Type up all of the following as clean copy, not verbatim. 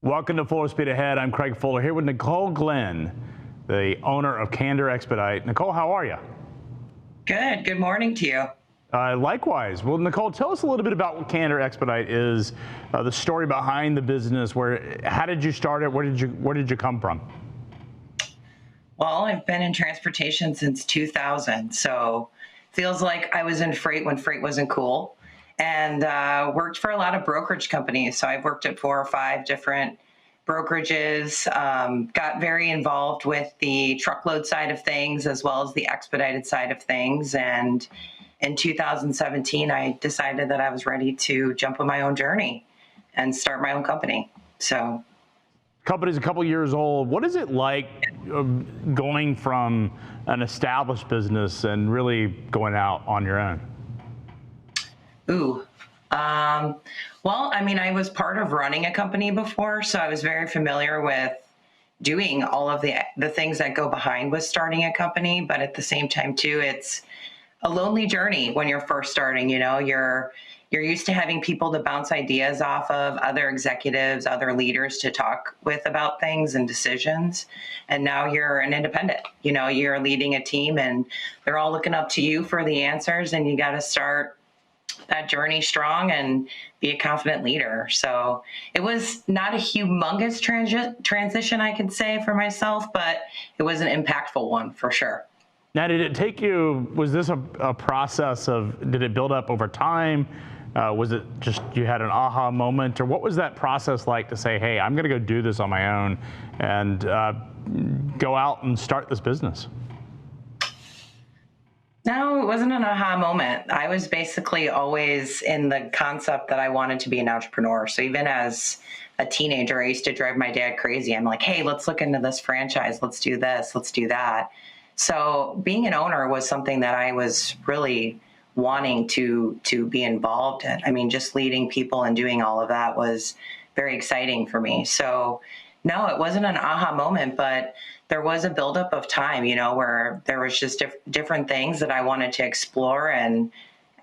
Welcome to Full Speed Ahead. I'm Craig Fuller here with Nicole Glenn, the owner of Candor Expedite. Nicole, how are you? Good. Good morning to you. Likewise. Well, Nicole, tell us a little bit about what Candor Expedite is, the story behind the business. How did you start it? Where did you come from? Well, I've been in transportation since 2000, so feels like I was in freight when freight wasn't cool, and worked for a lot of brokerage companies. So I've worked at 4 or 5 different brokerages, got very involved with the truckload side of things as well as the expedited side of things. And in 2017, I decided that I was ready to jump on my own journey and start my own company. So Company's a couple years old. What is it like going from an established business and really going out on your own? Ooh. Well, I mean, I was part of running a company before, so I was very familiar with doing all of the things that go behind with starting a company. But at the same time, too, it's a lonely journey when you're first starting. You know, you're used to having people to bounce ideas off of, other executives, other leaders to talk with about things and decisions. And now you're an independent. You know, you're leading a team, and they're all looking up to you for the answers, and you got to start that journey strong and be a confident leader. So it was not a humongous transition, I could say, for myself, but it was an impactful one for sure. Now, did it take you, was this a process of, did it build up over time? Was it just you had an aha moment, or what was that process like to say, hey, I'm going to go do this on my own and go out and start this business? No, it wasn't an aha moment. I was basically always in the concept that I wanted to be an entrepreneur. So even as a teenager, I used to drive my dad crazy. I'm like, hey, let's look into this franchise. Let's do this. Let's do that. So being an owner was something that I was really wanting to be involved in. I mean, just leading people and doing all of that was very exciting for me. So no, it wasn't an aha moment, but there was a buildup of time, you know, where there was just different things that I wanted to explore. And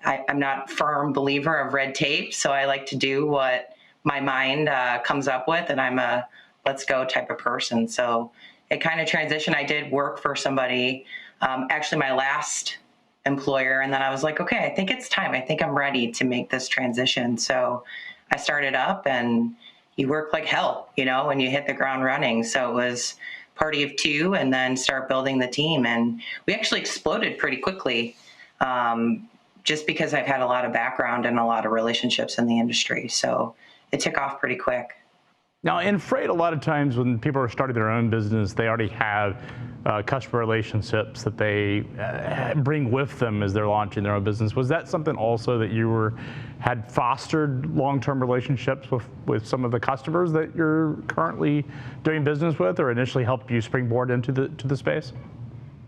I'm not a firm believer of red tape, so I like to do what my mind comes up with, and I'm a let's go type of person. So it kind of transitioned. I did work for somebody, actually my last employer, and then I was like, okay, I think it's time. I think I'm ready to make this transition. So I started up, and you work like hell, you know, when you hit the ground running. So it was party of 2 and then start building the team. And we actually exploded pretty quickly, just because I've had a lot of background and a lot of relationships in the industry. So it took off pretty quick. Now, in freight, a lot of times when people are starting their own business, they already have customer relationships that they bring with them as they're launching their own business. Was that something also that you had fostered long-term relationships with some of the customers that you're currently doing business with, or initially helped you springboard into the space?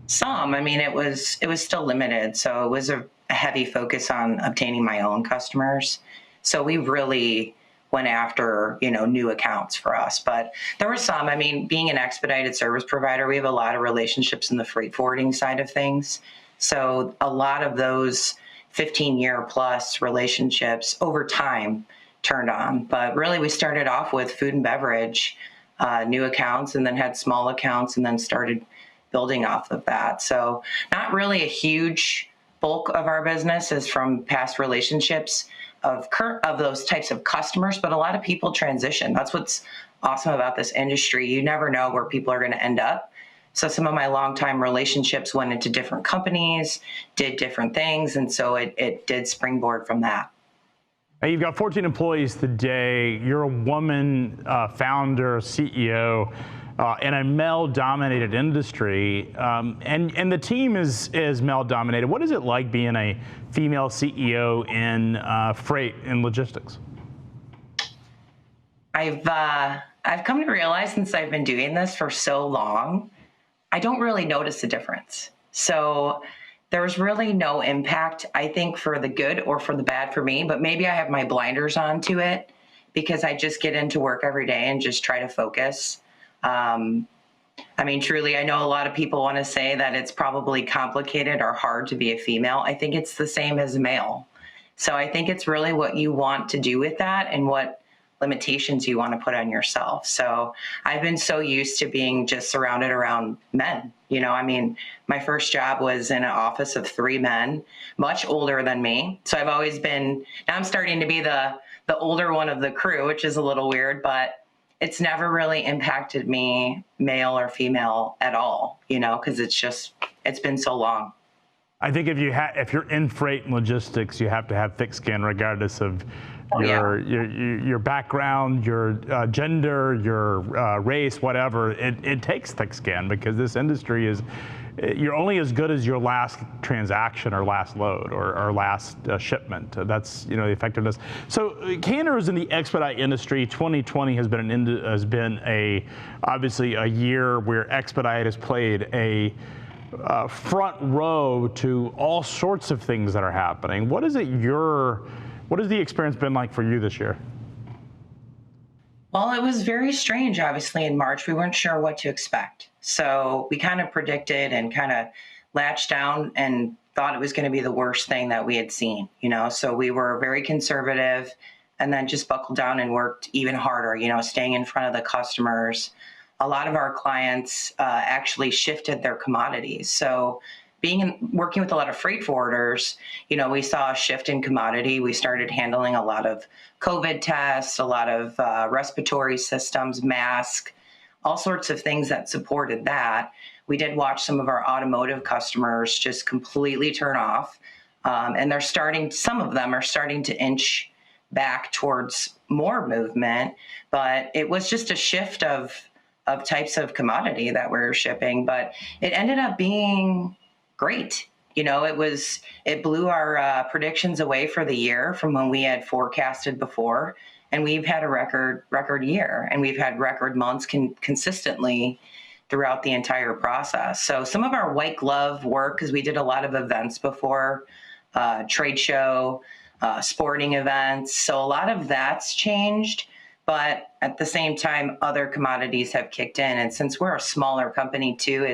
Some. I mean, it was still limited, so it was a heavy focus on obtaining my own customers. So we really went after, you know, new accounts for us. But there were some. I mean, being an expedited service provider, we have a lot of relationships in the freight forwarding side of things. So a lot of those 15-year plus relationships over time turned on. But really, we started off with food and beverage, new accounts, and then had small accounts, and then started building off of that. So not really a huge bulk of our business is from past relationships of those types of customers, but a lot of people transition. That's what's awesome about this industry. You never know where people are going to end up. So some of my longtime relationships went into different companies, did different things, and so it did springboard from that. Now, you've got 14 employees today. You're a woman founder, CEO, in a male-dominated industry, and the team is male-dominated. What is it like being a female CEO in freight and logistics? I've come to realize, since I've been doing this for so long, I don't really notice a difference. So there's really no impact, I think, for the good or for the bad for me, but maybe I have my blinders on to it because I just get into work every day and just try to focus. I mean, truly, I know a lot of people want to say that it's probably complicated or hard to be a female. I think it's the same as a male. So I think it's really what you want to do with that and what limitations you want to put on yourself. So I've been so used to being just surrounded around men. I mean, my first job was in an office of 3 men, much older than me. So I've always been, now I'm starting to be the older one of the crew, which is a little weird, but it's never really impacted me, male or female, at all, because it's been so long. I think if you're in freight and logistics, you have to have thick skin, regardless of your background, your gender, your race, whatever. It takes thick skin, because this industry is, you're only as good as your last transaction or last load or last shipment. That's the effectiveness. So Candor is in the expedite industry. 2020 has been obviously a year where expedite has played a front row to all sorts of things that are happening. What has the experience been like for you this year? Well, it was very strange. Obviously, in March, we weren't sure what to expect. So we kind of predicted and kind of latched down and thought it was going to be the worst thing that we had seen, So we were very conservative, and then just buckled down and worked even harder, staying in front of the customers. A lot of our clients actually shifted their commodities. So working with a lot of freight forwarders, we saw a shift in commodity. We started handling a lot of COVID tests, a lot of respiratory systems, masks, all sorts of things that supported that. We did watch some of our automotive customers just completely turn off. And some of them are starting to inch back towards more movement, but it was just a shift of types of commodity that we're shipping, but it ended up being great. It blew our predictions away for the year from when we had forecasted before, and we've had a record year, and we've had record months consistently throughout the entire process. So some of our white glove work, because we did a lot of events before, trade show, sporting events, so a lot of that's changed. But at the same time, other commodities have kicked in. And since we're a smaller company too,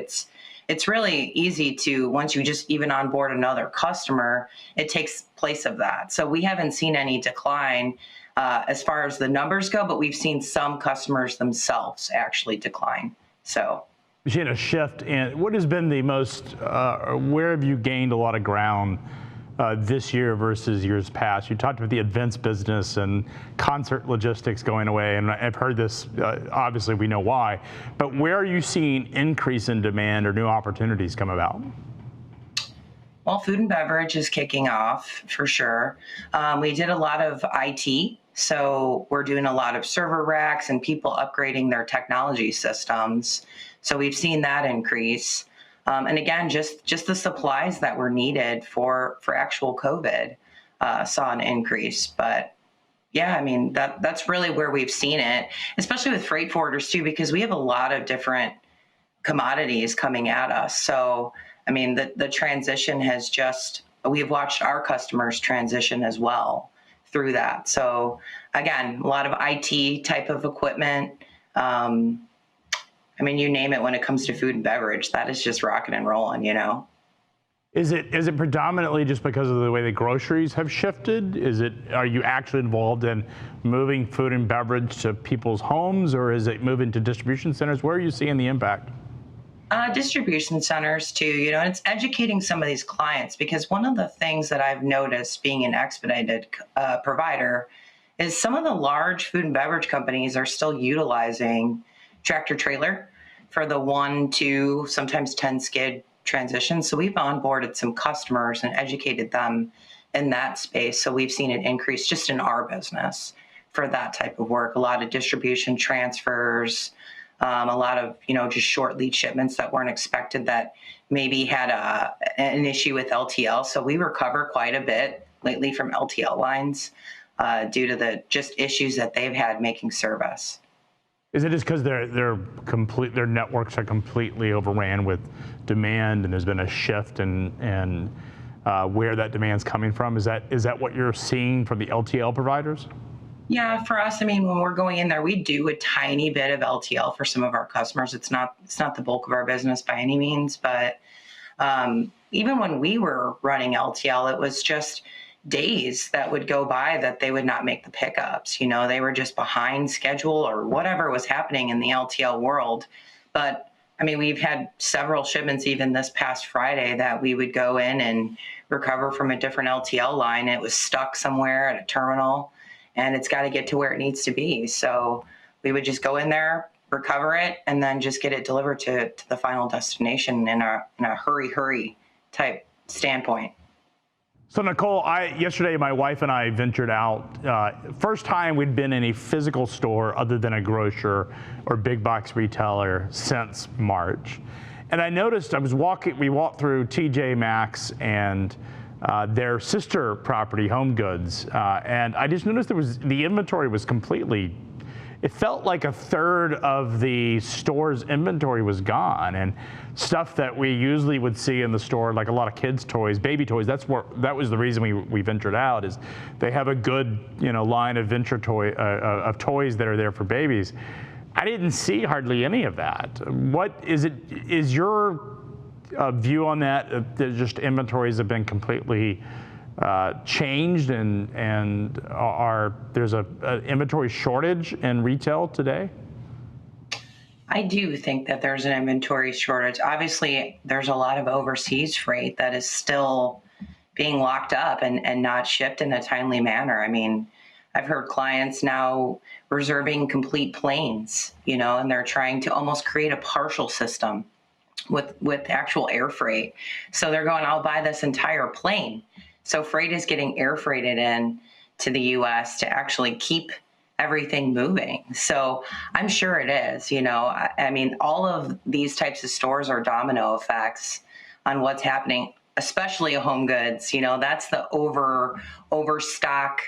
it's really easy to, once you just even onboard another customer, it takes place of that. So we haven't seen any decline as far as the numbers go, but we've seen some customers themselves actually decline. So you've seen a shift in what has been the most, where have you gained a lot of ground this year versus years past? You talked about the events business and concert logistics going away, and I've heard this, obviously we know why, but where are you seeing increase in demand or new opportunities come about? Well, food and beverage is kicking off for sure. We did a lot of IT, so we're doing a lot of server racks and people upgrading their technology systems. So we've seen that increase. And again, just the supplies that were needed for actual COVID saw an increase. But yeah, I mean, that's really where we've seen it, especially with freight forwarders too, because we have a lot of different commodities coming at us. So, I mean, the transition we've watched our customers transition as well through that. So again, a lot of IT type of equipment. I mean, you name it when it comes to food and beverage, that is just rocking and rolling, Is it predominantly just because of the way the groceries have shifted? Are you actually involved in moving food and beverage to people's homes, or is it moving to distribution centers? Where are you seeing the impact? Distribution centers too, and it's educating some of these clients, because one of the things that I've noticed being an expedited provider is some of the large food and beverage companies are still utilizing tractor trailer for the 1, 2, sometimes 10 skid transitions. So we've onboarded some customers and educated them in that space. So we've seen an increase just in our business for that type of work. A lot of distribution transfers, a lot of, just short lead shipments that weren't expected that maybe had an issue with LTL. So we recover quite a bit lately from LTL lines due to the just issues that they've had making service. Is it just because their networks are completely overran with demand, and there's been a shift in where that demand's coming from? Is that what you're seeing from the LTL providers? Yeah, for us, I mean, when we're going in there, we do a tiny bit of LTL for some of our customers. It's not the bulk of our business by any means, but even when we were running LTL, it was just, days that would go by that they would not make the pickups. You know, they were just behind schedule or whatever was happening in the LTL world. But I mean, we've had several shipments even this past Friday that we would go in and recover from a different LTL line. It was stuck somewhere at a terminal and it's got to get to where it needs to be. So we would just go in there, recover it, and then just get it delivered to the final destination in a hurry type standpoint. So Nicole, yesterday my wife and I ventured out. First time we'd been in a physical store other than a grocer or big box retailer since March. And I noticed we walked through TJ Maxx and their sister property, Home Goods, and I just noticed the inventory was completely, it felt like a third of the store's inventory was gone, and stuff that we usually would see in the store, like a lot of kids' toys, baby toys. That was the reason we ventured out. Is they have a good line of of toys that are there for babies. I didn't see hardly any of that. What is it? Is your view on that just inventories have been completely changed and there's a inventory shortage in retail today? I do think that there's an inventory shortage. Obviously, there's a lot of overseas freight that is still being locked up and not shipped in a timely manner. I mean, I've heard clients now reserving complete planes, and they're trying to almost create a partial system with actual air freight. So they're going, I'll buy this entire plane. So freight is getting air freighted in to the U.S. to actually keep everything moving. So I'm sure it is, I mean, all of these types of stores are domino effects on what's happening, especially Home Goods. That's the overstock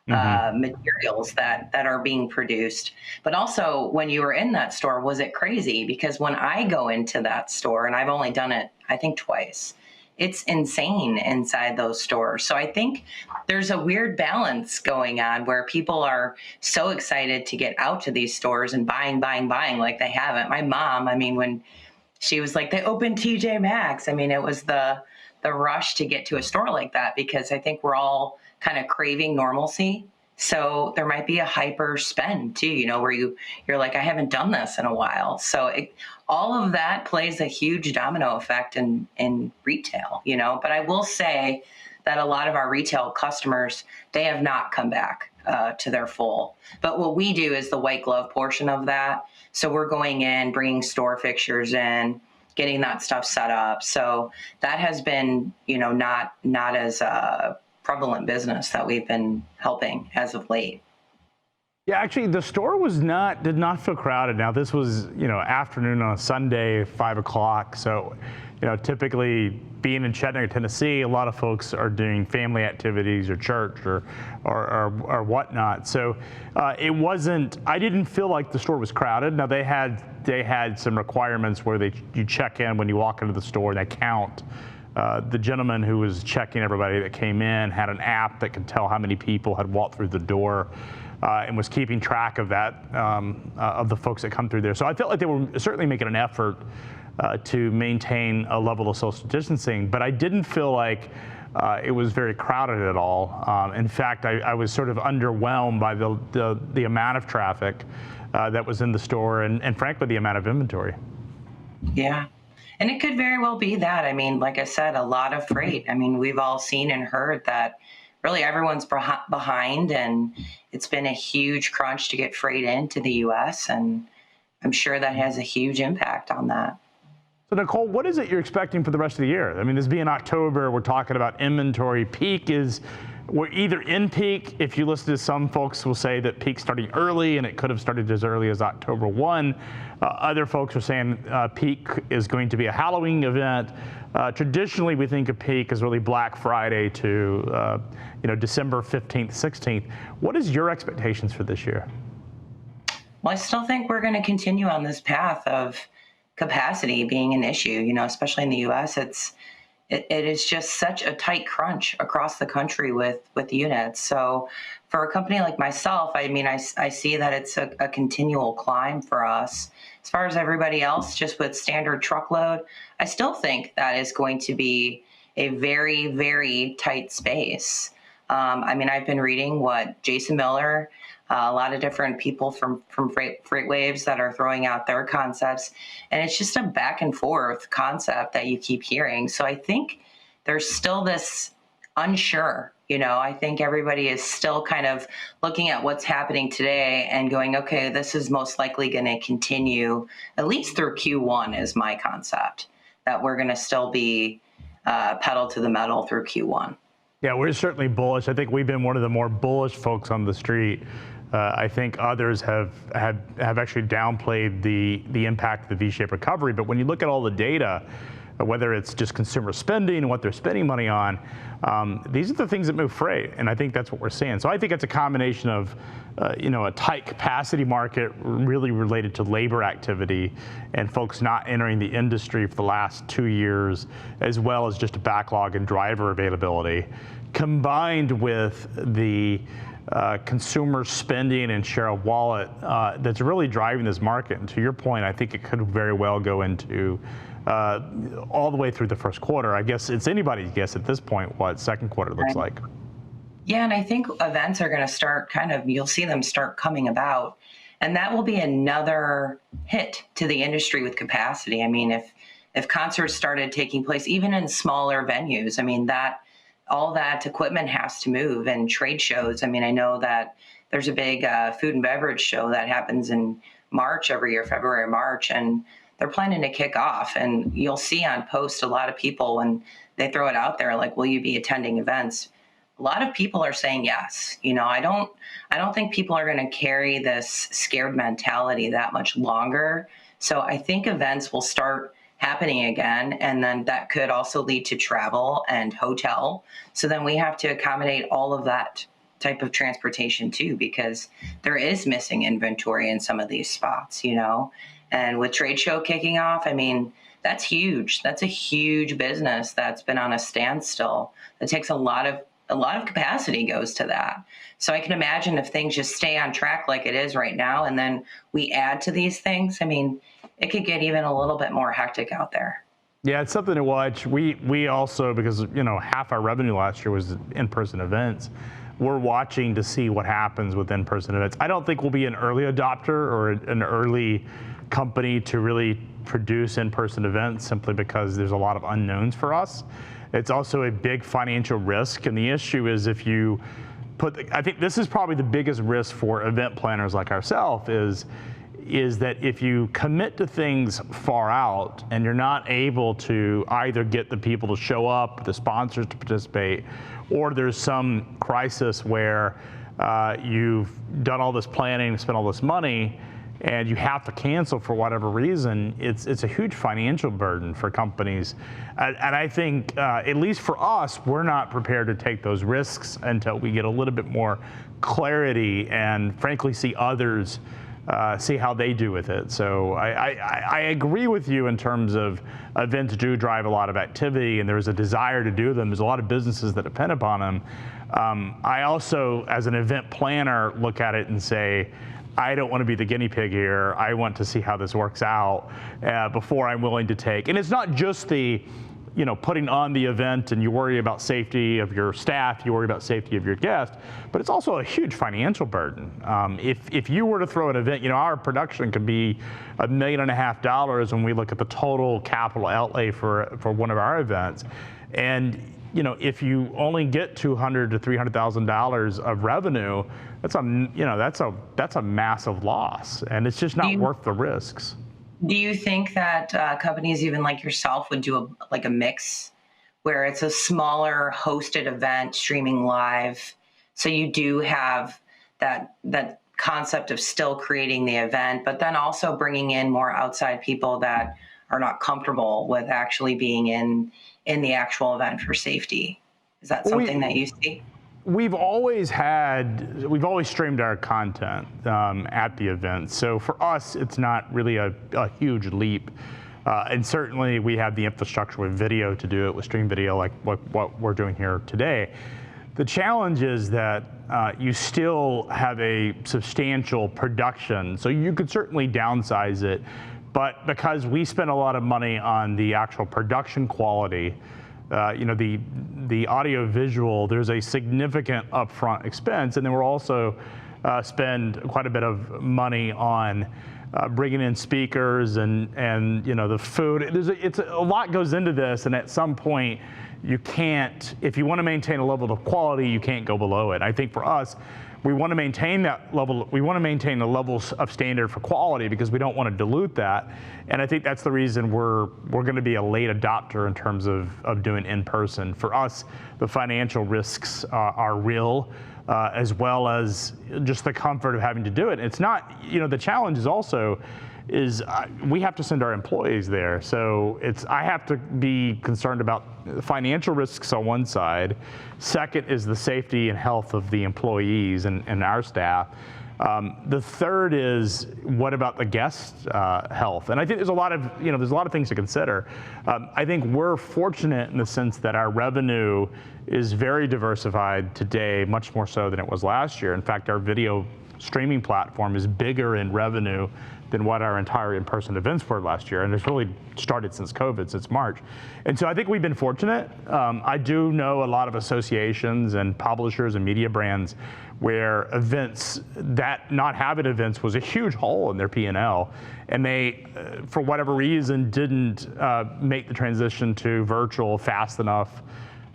materials that are being produced. But also when you were in that store, was it crazy? Because when I go into that store, and I've only done it, I think twice, it's insane inside those stores. So I think there's a weird balance going on where people are so excited to get out to these stores and buying like they haven't. My mom, I mean, when she was like, they opened TJ Maxx, I mean, it was the rush to get to a store like that because I think we're all kind of craving normalcy. So there might be a hyper spend too, where you're like, I haven't done this in a while. So all of that plays a huge domino effect in retail, but I will say that a lot of our retail customers, they have not come back to their full. But what we do is the white glove portion of that. So we're going in, bringing store fixtures in, getting that stuff set up. So that has been, not as prevalent business that we've been helping as of late. Yeah, actually, the store did not feel crowded. Now, this was, afternoon on a Sunday, 5 o'clock. So, typically being in Chattanooga, Tennessee, a lot of folks are doing family activities or church or whatnot. So it wasn't, I didn't feel like the store was crowded. Now, they had some requirements where you check in when you walk into the store and they count. The gentleman who was checking everybody that came in had an app that could tell how many people had walked through the door and was keeping track of that, of the folks that come through there. So I felt like they were certainly making an effort to maintain a level of social distancing, but I didn't feel like it was very crowded at all. In fact, I was sort of underwhelmed by the amount of traffic that was in the store and frankly, the amount of inventory. Yeah. And it could very well be that. I mean, like I said, a lot of freight. I mean, we've all seen and heard that really everyone's behind, and it's been a huge crunch to get freight into the U.S., and I'm sure that has a huge impact on that. So Nicole, what is it you're expecting for the rest of the year? I mean, this being October, we're talking about inventory. We're either in peak. If you listen to some folks will say that peak's starting early and it could have started as early as October 1. Other folks are saying peak is going to be a Halloween event. Traditionally, we think of peak as really Black Friday to December 15th, 16th. What is your expectations for this year? Well, I still think we're going to continue on this path of capacity being an issue, especially in the U.S. It is just such a tight crunch across the country with units. So for a company like myself, I mean, I see that it's a continual climb for us. As far as everybody else, just with standard truckload, I still think that is going to be a very, very tight space. I mean, I've been reading what Jason Miller, a lot of different people from FreightWaves that are throwing out their concepts, and it's just a back and forth concept that you keep hearing. So I think there's still this unsure. I think everybody is still kind of looking at what's happening today and going, okay, this is most likely going to continue at least through Q1 is my concept, that we're going to still be pedal to the metal through Q1. Yeah, we're certainly bullish. I think we've been one of the more bullish folks on the street. I think others have actually downplayed the impact of the V-shaped recovery. But when you look at all the data, whether it's just consumer spending and what they're spending money on, these are the things that move freight, and I think that's what we're seeing. So I think it's a combination of, a tight capacity market really related to labor activity and folks not entering the industry for the last 2 years, as well as just a backlog in driver availability, combined with the consumer spending and share of wallet that's really driving this market. And to your point, I think it could very well go into all the way through the first quarter. I guess it's anybody's guess at this point what second quarter looks like. Yeah, and I think events are going to start you'll see them start coming about. And that will be another hit to the industry with capacity. I mean, if concerts started taking place, even in smaller venues, I mean, all that equipment has to move, and trade shows. I mean, I know that there's a big food and beverage show that happens in March every year, February, March, and they're planning to kick off. And you'll see on post a lot of people when they throw it out there, like, will you be attending events? A lot of people are saying yes. I don't think people are going to carry this scared mentality that much longer. So I think events will start happening again, and then that could also lead to travel and hotel. So then we have to accommodate all of that type of transportation too, because there is missing inventory in some of these spots, And with trade show kicking off, I mean, that's huge. That's a huge business that's been on a standstill. It takes a lot of capacity goes to that. So I can imagine if things just stay on track like it is right now, and then we add to these things, I mean, it could get even a little bit more hectic out there. Yeah, it's something to watch. We also, because half our revenue last year was in-person events, we're watching to see what happens with in-person events. I don't think we'll be an early adopter or an early company to really produce in-person events, simply because there's a lot of unknowns for us. It's also a big financial risk, and the issue is if you I think this is probably the biggest risk for event planners like ourselves is that if you commit to things far out and you're not able to either get the people to show up, the sponsors to participate, or there's some crisis where you've done all this planning, spent all this money, and you have to cancel for whatever reason, it's a huge financial burden for companies. And I think, at least for us, we're not prepared to take those risks until we get a little bit more clarity and frankly see others see how they do with it. So I agree with you in terms of events do drive a lot of activity, and there's a desire to do them. There's a lot of businesses that depend upon them. I also, as an event planner, look at it and say, I don't want to be the guinea pig here. I want to see how this works out before I'm willing to take. And it's not just the, putting on the event and you worry about safety of your staff, you worry about safety of your guests, but it's also a huge financial burden. If you were to throw an event, our production could be $1.5 million when we look at the total capital outlay for one of our events. And if you only get $200,000 to $300,000 of revenue, that's a massive loss, and it's just not worth the risks. Do you think that companies even like yourself would do a mix where it's a smaller hosted event streaming live, so you do have that concept of still creating the event, but then also bringing in more outside people that are not comfortable with actually being in the actual event for safety? Is that something that you see? We've always streamed our content at the event. So for us, it's not really a huge leap. And certainly we have the infrastructure with video to do it, with stream video, like what we're doing here today. The challenge is that you still have a substantial production. So you could certainly downsize it. But because we spend a lot of money on the actual production quality, the audio visual, there's a significant upfront expense, and then we're also spend quite a bit of money on bringing in speakers and the food. It's a lot goes into this, and at some point you can't, if you want to maintain a level of quality, you can't go below it. I think for us, we want to maintain that level. We want to maintain the levels of standard for quality because we don't want to dilute that. And I think that's the reason we're going to be a late adopter in terms of doing in person. For us, the financial risks are real, as well as just the comfort of having to do it. It's not, the challenge is also we have to send our employees there. So I have to be concerned about financial risks on one side. Second is the safety and health of the employees and our staff. The third is, what about the guest health? And I think there's a lot of things to consider. I think we're fortunate in the sense that our revenue is very diversified today, much more so than it was last year. In fact, our video streaming platform is bigger in revenue than what our entire in-person events were last year, and it's really started since COVID, since March. And so I think we've been fortunate. I do know a lot of associations and publishers and media brands where events, that not having events was a huge hole in their P&L, and they, for whatever reason, didn't make the transition to virtual fast enough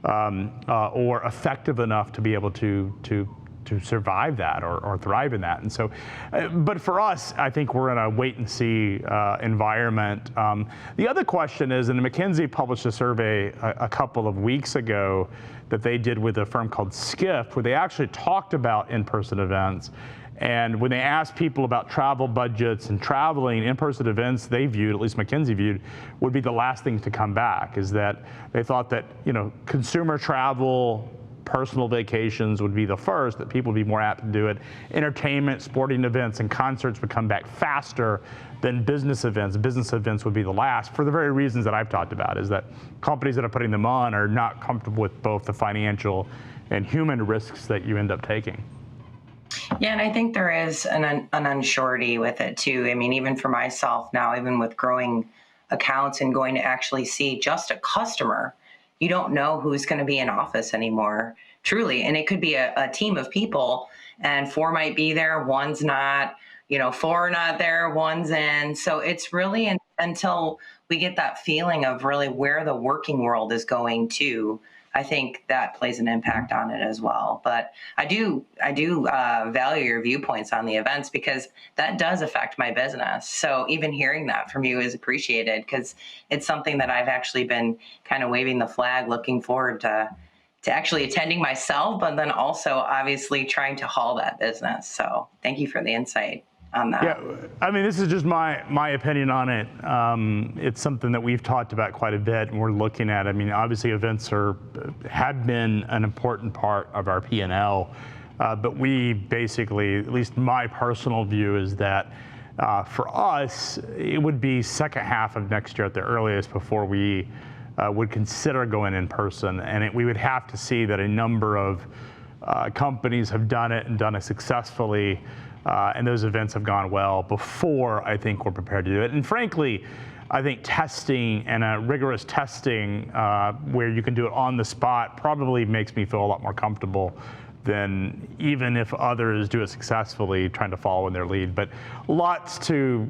or effective enough to be able to survive that or thrive in that. And so, but for us, I think we're in a wait and see environment. The other question is, and McKinsey published a survey a couple of weeks ago that they did with a firm called Skift, where they actually talked about in-person events. And when they asked people about travel budgets and traveling, in-person events, they viewed, at least McKinsey viewed, would be the last thing to come back. Is that they thought that consumer travel, personal vacations would be the first, that people would be more apt to do it. Entertainment, sporting events, and concerts would come back faster than business events. Business events would be the last, for the very reasons that I've talked about, is that companies that are putting them on are not comfortable with both the financial and human risks that you end up taking. Yeah, and I think there is an unsurety with it too. I mean, even for myself now, even with growing accounts and going to actually see just a customer, you don't know who's going to be in office anymore, truly. And it could be a team of people, and 4 might be there, 1's not, 4 not there, 1's in. So it's really until we get that feeling of really where the working world is going to, I think that plays an impact on it as well. But I do value your viewpoints on the events, because that does affect my business. So even hearing that from you is appreciated, because it's something that I've actually been kind of waving the flag, looking forward to actually attending myself, but then also obviously trying to haul that business. So thank you for the insight on that. Yeah, I mean, this is just my opinion on it. It's something that we've talked about quite a bit, and we're looking at. I mean, obviously events have been an important part of our P&L, but we basically, at least my personal view is that for us, it would be second half of next year at the earliest before we would consider going in person, and we would have to see that a number of companies have done it and done it successfully. And those events have gone well before I think we're prepared to do it. And frankly, I think testing and a rigorous testing where you can do it on the spot probably makes me feel a lot more comfortable than even if others do it successfully trying to follow in their lead. But lots to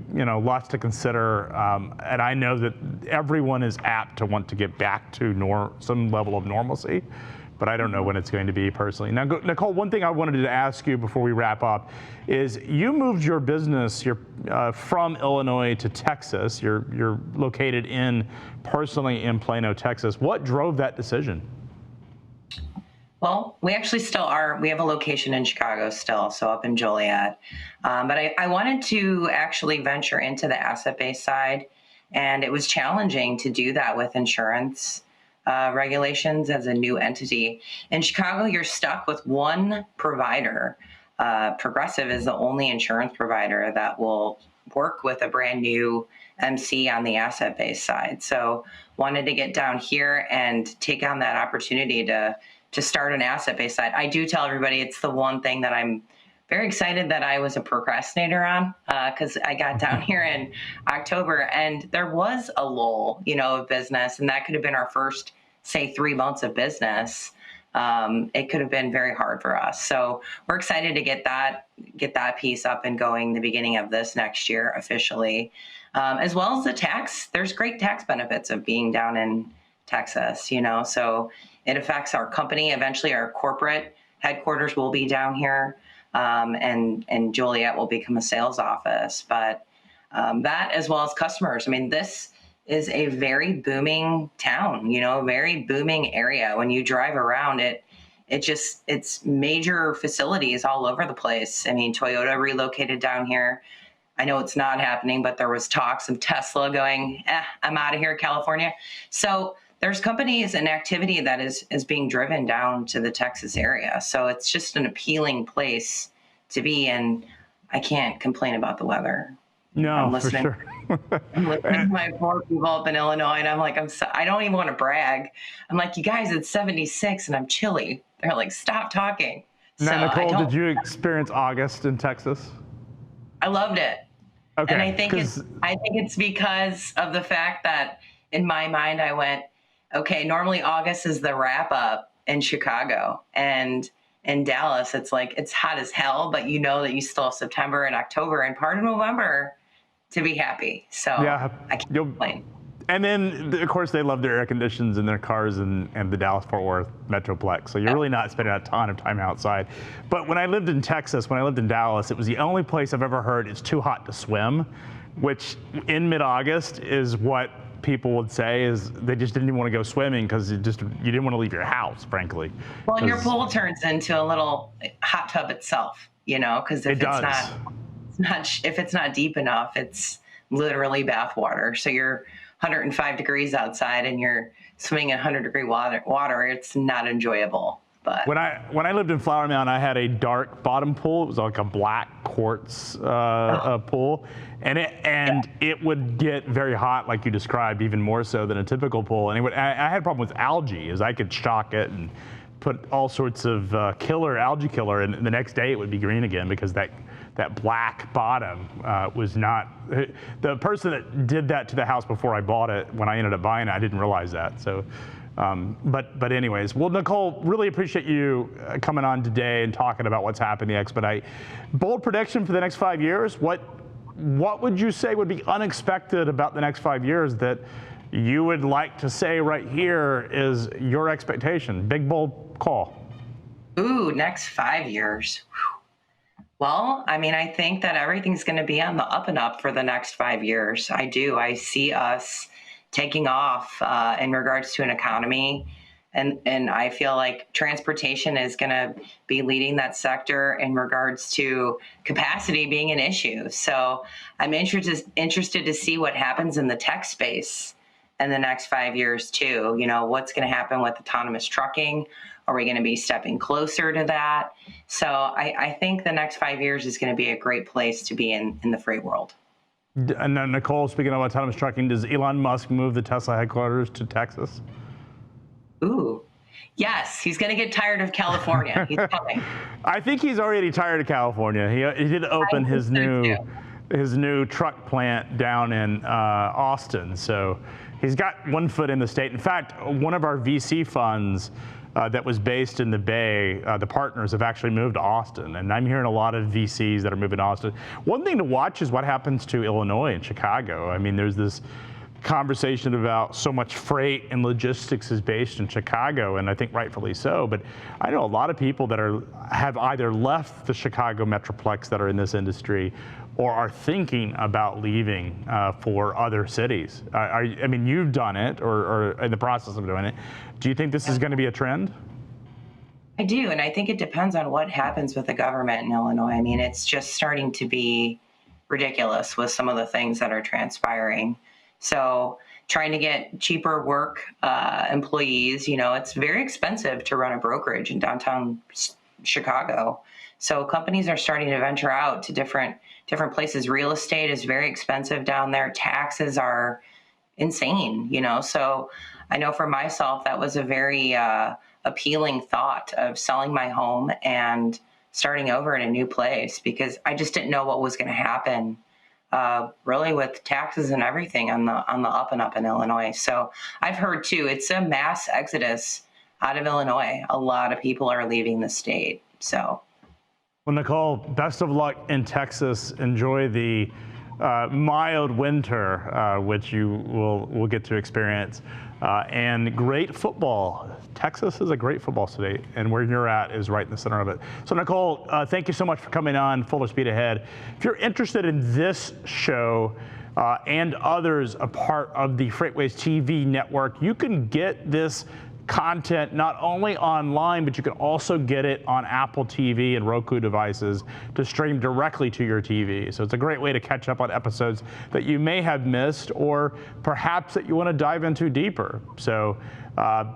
consider. And I know that everyone is apt to want to get back to some level of normalcy, but I don't know when it's going to be personally. Now, Nicole, one thing I wanted to ask you before we wrap up is you moved your business from Illinois to Texas. You're located personally in Plano, Texas. What drove that decision? Well, we actually still are. We have a location in Chicago still, so up in Joliet. But I wanted to actually venture into the asset-based side, and it was challenging to do that with insurance regulations as a new entity. In Chicago, you're stuck with one provider. Progressive is the only insurance provider that will work with a brand new MC on the asset-based side. So wanted to get down here and take on that opportunity to start an asset-based side. I do tell everybody it's the one thing that I'm very excited that I was a procrastinator on, because I got down here in October and there was a lull, of business, and that could have been our first say 3 months of business, it could have been very hard for us. So we're excited to get that piece up and going the beginning of this next year officially, as well as the tax. There's great tax benefits of being down in Texas, so it affects our company. Eventually, our corporate headquarters will be down here, and Joliet will become a sales office. But that, as well as customers. I mean, this is a very booming town, a very booming area. When you drive around it's major facilities all over the place. I mean, Toyota relocated down here. I know it's not happening, but there was talks of Tesla going, I'm out of here, California. So there's companies and activity that is being driven down to the Texas area. So it's just an appealing place to be, and I can't complain about the weather. No, for sure. I'm listening to my poor people up in Illinois, and I'm like, I don't even want to brag. I'm like, you guys, it's 76 and I'm chilly. They're like, stop talking. Now, Nicole, did you experience August in Texas? I loved it. Okay. And I think it's because of the fact that in my mind, I went, okay, normally August is the wrap up in Chicago, and in Dallas, it's like, it's hot as hell, but you know that you still have September and October and part of November to be happy. So yeah, I can't complain. And then, of course, they love their air conditions in their cars and the Dallas-Fort Worth Metroplex. So you're really not spending a ton of time outside. But when I lived in Texas, when I lived in Dallas, it was the only place I've ever heard it's too hot to swim, which in mid-August is what people would say is they just didn't even want to go swimming because you didn't want to leave your house, frankly. Well, your pool turns into a little hot tub itself, because if it's not deep enough, it's literally bath water. So you're 105 degrees outside and you're swimming in 100-degree water. It's not enjoyable. But when I lived in Flower Mound, I had a dark bottom pool. It was like a black quartz pool, and it would get very hot, like you described, even more so than a typical pool. And I had a problem with algae, as I could shock it and put all sorts of algae killer, and the next day it would be green again because that black bottom was not. The person that did that to the house before I bought it, when I ended up buying it, I didn't realize that. So, but anyways, well, Nicole, really appreciate you coming on today and talking about what's happening in the Expedite. Bold prediction for the next 5 years. What would you say would be unexpected about the next 5 years that you would like to say right here is your expectation? Big, bold call. Ooh, next 5 years. Well, I mean, I think that everything's going to be on the up and up for the next 5 years. I do. I see us taking off in regards to an economy. And I feel like transportation is going to be leading that sector in regards to capacity being an issue. So I'm interested to see what happens in the tech space in the next 5 years too. What's going to happen with autonomous trucking? Are we going to be stepping closer to that? So I think the next 5 years is going to be a great place to be in the freight world. And then, Nicole, speaking of autonomous trucking, does Elon Musk move the Tesla headquarters to Texas? Ooh, yes. He's going to get tired of California. He's coming. I think he's already tired of California. He did open his new truck plant down in Austin. So he's got one foot in the state. In fact, one of our VC funds that was based in the Bay, the partners have actually moved to Austin. And I'm hearing a lot of VCs that are moving to Austin. One thing to watch is what happens to Illinois and Chicago. I mean, there's this conversation about so much freight and logistics is based in Chicago, and I think rightfully so. But I know a lot of people that have either left the Chicago Metroplex that are in this industry or are thinking about leaving for other cities. I mean, you've done it or in the process of doing it. Do you think this is going to be a trend? I do, and I think it depends on what happens with the government in Illinois. I mean, it's just starting to be ridiculous with some of the things that are transpiring. So trying to get cheaper work employees, it's very expensive to run a brokerage in downtown Chicago. So companies are starting to venture out to different places. Real estate is very expensive down there. Taxes are insane, So I know for myself, that was a very appealing thought of selling my home and starting over in a new place because I just didn't know what was going to happen really with taxes and everything on the up and up in Illinois. So I've heard too, it's a mass exodus out of Illinois. A lot of people are leaving the state. So. Well, Nicole, best of luck in Texas. Enjoy the mild winter, which you will get to experience, and great football. Texas is a great football state, and where you're at is right in the center of it. So, Nicole, thank you so much for coming on Fuller Speed Ahead. If you're interested in this show and others a part of the FreightWaves TV network, you can get this content not only online, but you can also get it on Apple TV and Roku devices to stream directly to your TV. So it's a great way to catch up on episodes that you may have missed, or perhaps that you want to dive into deeper. So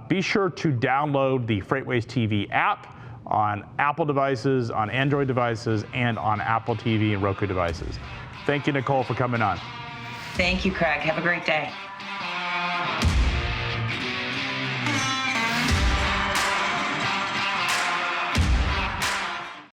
be sure to download the FreightWaves TV app on Apple devices, on Android devices, and on Apple TV and Roku devices. Thank you, Nicole, for coming on. Thank you, Craig. Have a great day.